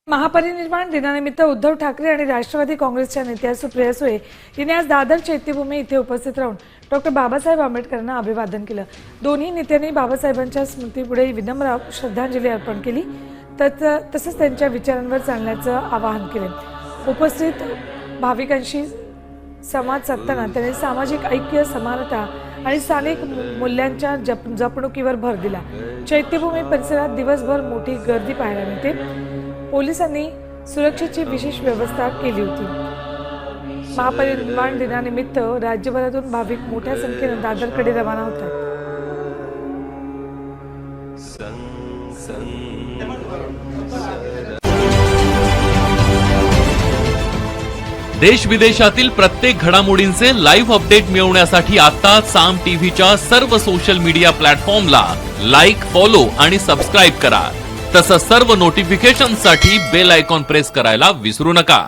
महापरिनिर्वाण दिनानिमित्त उद्धव ठाकरे आणि राष्ट्रवादी काँग्रेसच्या नेत्या सुप्रिया सुळे यांनी आज दादर चैत्यभूमी इथे उपस्थित राहून डॉक्टर बाबासाहेब आंबेडकरांना अभिवादन केलं। दोन्ही नेत्यांनी बाबासाहेबांच्या स्मृतीपुढे विनम्र श्रद्धांजली अर्पण केली, तसंच त्यांच्या विचारांवर चालण्याचं आवाहन केले। उपस्थित भाविकांशी संवाद साधताना त्यांनी सामाजिक ऐक्य, समानता आणि स्थानिक मूल्यांच्या जपणुकीवर भर दिला। चैत्यभूमी परिसरात दिवसभर मोठी गर्दी पाहायला मिळते। पोलिसांनी सुरक्षेची विशेष व्यवस्था केली होती। महापरिनिर्वाण दिनानिमित्त राज्यभरातून भाविक मोठ्या संख्येने दादरकडे रवाना होतात। देश विदेशातील प्रत्येक घडामोडींचे लाईव्ह अपडेट मिळवण्यासाठी आता साम टीव्हीच्या सर्व सोशल मीडिया प्लॅटफॉर्मला लाईक, फॉलो आणि सबस्क्राइब करा। तसंच सर्व नोटिफिकेशनसाठी बेल आयकॉन प्रेस करायला विसरू नका।